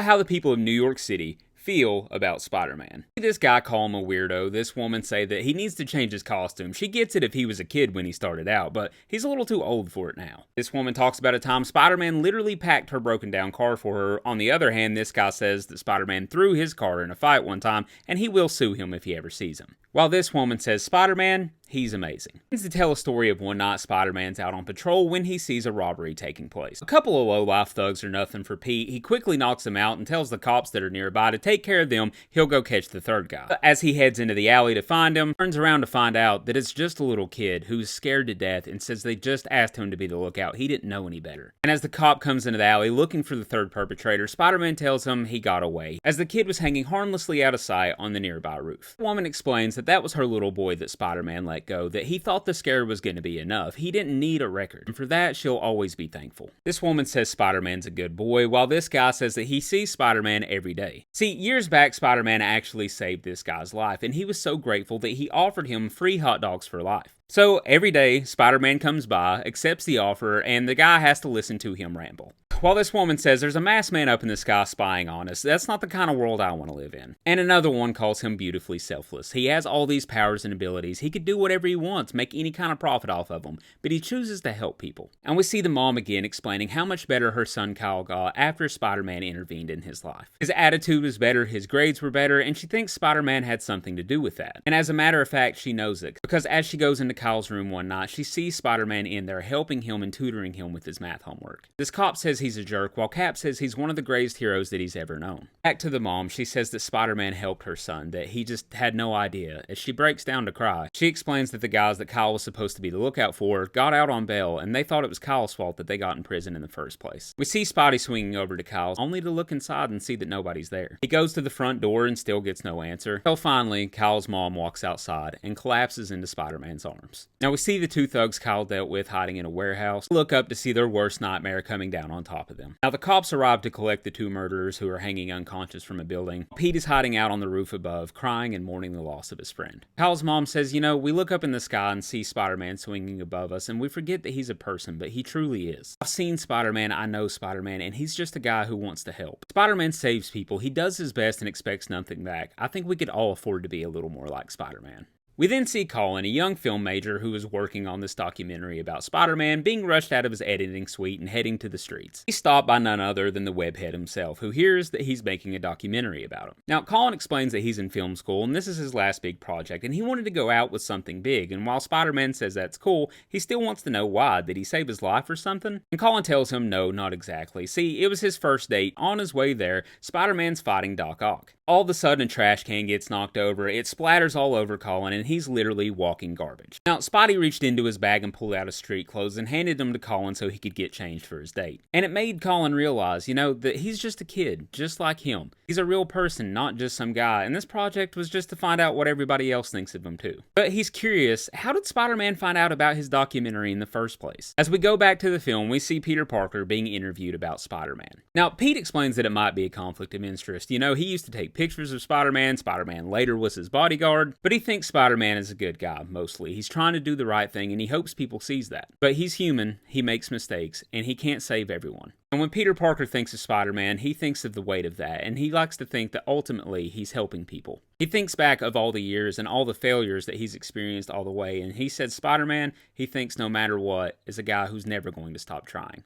how the people of New York City feel about Spider-Man. This guy call him a weirdo, this woman say that he needs to change his costume. She gets it if he was a kid when he started out, but he's a little too old for it now. This woman talks about a time Spider-Man literally packed her broken down car for her. On the other hand, this guy says that Spider-Man threw his car in a fight one time, and he will sue him if he ever sees him. While this woman says Spider-Man, he's amazing. He to tell a story of one night Spider-Man's out on patrol when he sees a robbery taking place. A couple of low-life thugs are nothing for Pete. He quickly knocks them out and tells the cops that are nearby to take care of them. He'll go catch the third guy. As he heads into the alley to find him, turns around to find out that it's just a little kid who's scared to death and says they just asked him to be the lookout. He didn't know any better. And as the cop comes into the alley looking for the third perpetrator, Spider-Man tells him he got away, as the kid was hanging harmlessly out of sight on the nearby roof. The woman explains that was her little boy that Spider-Man let go, that he thought the scare was going to be enough. He didn't need a record, and for that, she'll always be thankful. This woman says Spider-Man's a good boy, while this guy says that he sees Spider-Man every day. See, years back, Spider-Man actually saved this guy's life, and he was so grateful that he offered him free hot dogs for life. So every day, Spider-Man comes by, accepts the offer, and the guy has to listen to him ramble. While this woman says there's a masked man up in the sky spying on us, that's not the kind of world I want to live in. And another one calls him beautifully selfless. He has all these powers and abilities. He could do whatever he wants, make any kind of profit off of them, but he chooses to help people. And we see the mom again explaining how much better her son Kyle got after Spider-Man intervened in his life. His attitude was better, his grades were better, and she thinks Spider-Man had something to do with that. And as a matter of fact, she knows it, because as she goes into Kyle's room one night, she sees Spider-Man in there helping him and tutoring him with his math homework. This cop says he's a jerk, while Cap says he's one of the greatest heroes that he's ever known. Back to the mom, she says that Spider-Man helped her son, that he just had no idea. As she breaks down to cry, she explains that the guys that Kyle was supposed to be the lookout for got out on bail, and they thought it was Kyle's fault that they got in prison in the first place. We see Spidey swinging over to Kyle, only to look inside and see that nobody's there. He goes to the front door and still gets no answer, until finally, Kyle's mom walks outside and collapses into Spider-Man's arms. Now we see the two thugs Kyle dealt with hiding in a warehouse, look up to see their worst nightmare coming down on top of them. Now the cops arrive to collect the two murderers who are hanging unconscious from a building. Pete is hiding out on the roof above, crying and mourning the loss of his friend. Kyle's mom says, we look up in the sky and see Spider-Man swinging above us, and we forget that he's a person, but he truly is. I've seen Spider-Man, I know Spider-Man, and he's just a guy who wants to help. Spider-Man saves people, he does his best and expects nothing back. I think we could all afford to be a little more like Spider-Man. We then see Colin, a young film major who is working on this documentary about Spider-Man, being rushed out of his editing suite and heading to the streets. He's stopped by none other than the webhead himself, who hears that he's making a documentary about him. Now, Colin explains that he's in film school, and this is his last big project, and he wanted to go out with something big, and while Spider-Man says that's cool, he still wants to know why. Did he save his life or something? And Colin tells him no, not exactly. See, it was his first date. On his way there, Spider-Man's fighting Doc Ock. All of a sudden, a trash can gets knocked over, it splatters all over Colin, and he's literally walking garbage. Now, Spidey reached into his bag and pulled out his street clothes and handed them to Colin so he could get changed for his date. And it made Colin realize, that he's just a kid, just like him. He's a real person, not just some guy, and this project was just to find out what everybody else thinks of him too. But he's curious, how did Spider-Man find out about his documentary in the first place? As we go back to the film, we see Peter Parker being interviewed about Spider-Man. Now, Pete explains that it might be a conflict of interest. He used to take pictures of Spider-Man later was his bodyguard, but he thinks Spider-Man is a good guy, mostly. He's trying to do the right thing, and he hopes people sees that. But he's human, he makes mistakes, and he can't save everyone. And when Peter Parker thinks of Spider-Man, he thinks of the weight of that, and he likes to think that ultimately he's helping people. He thinks back of all the years and all the failures that he's experienced all the way, and he said Spider-Man, he thinks no matter what, is a guy who's never going to stop trying.